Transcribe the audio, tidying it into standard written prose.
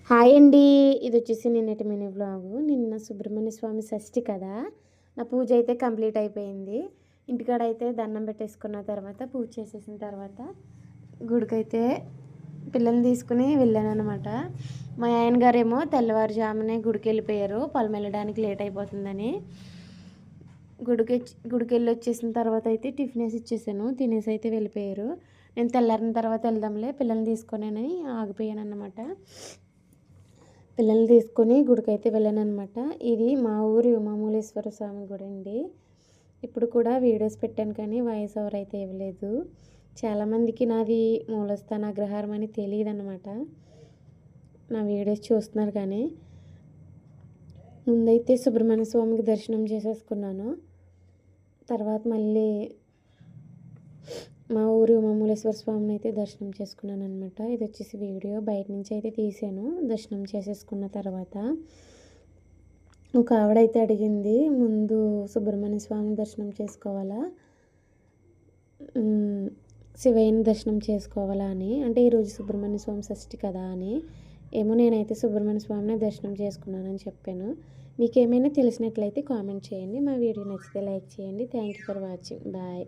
Hi అండి. ఇది వచ్చేసి నిన్నటి మినీ వ్లాగు. నిన్న సుబ్రహ్మణ్య స్వామి షష్ఠి కదా, నా పూజ అయితే కంప్లీట్ అయిపోయింది. ఇంటికాడ అయితే దండం పెట్టేసుకున్న తర్వాత పూజ చేసేసిన తర్వాత గుడికైతే పిల్లల్ని తీసుకుని వెళ్ళాను అనమాట. మా ఆయన గారేమో తెల్లవారుజామునే గుడికి వెళ్ళిపోయారు, పొలం వెళ్ళడానికి లేట్ అయిపోతుందని. గుడికి వెళ్ళి వచ్చేసిన తర్వాత అయితే టిఫిన్ వేసి ఇచ్చేసాను, తినేసి అయితే వెళ్ళిపోయారు. నేను తెల్లారిన తర్వాత వెళ్దాంలే పిల్లల్ని తీసుకొని ఆగిపోయాను అన్నమాట. పిల్లల్ని తీసుకొని గుడికైతే వెళ్ళాను అనమాట. ఇది మా ఊరి ఉమామూలేశ్వర స్వామి గుడి అండి. ఇప్పుడు కూడా వీడియోస్ పెట్టాను కానీ వాయిస్ ఓవర్ అయితే ఇవ్వలేదు. చాలామందికి నాది మూలస్థాన అగ్రహారం అని తెలియదు అనమాట. నా వీడియోస్ చూస్తున్నారు కానీ ముందైతే సుబ్రహ్మణ్య స్వామికి దర్శనం చేసేసుకున్నాను. తర్వాత మళ్ళీ మా ఊరి ఉమామూలేశ్వర స్వామిని అయితే దర్శనం చేసుకున్నాను అనమాట. ఇది వచ్చేసి వీడియో బయట నుంచి అయితే తీసాను. దర్శనం చేసేసుకున్న తర్వాత ఒక ఆవిడైతే అడిగింది, ముందు సుబ్రహ్మణ్య స్వామి దర్శనం చేసుకోవాలా శివయ్యని దర్శనం చేసుకోవాలా అని. అంటే ఈరోజు సుబ్రహ్మణ్య స్వామి షష్ఠి కదా అని. ఏమో నేనైతే సుబ్రహ్మణ్య స్వామిని దర్శనం చేసుకున్నానని చెప్పాను. మీకు ఏమైనా తెలిసినట్లయితే కామెంట్ చేయండి. మా వీడియో నచ్చితే లైక్ చేయండి. Thank you for watching. Bye.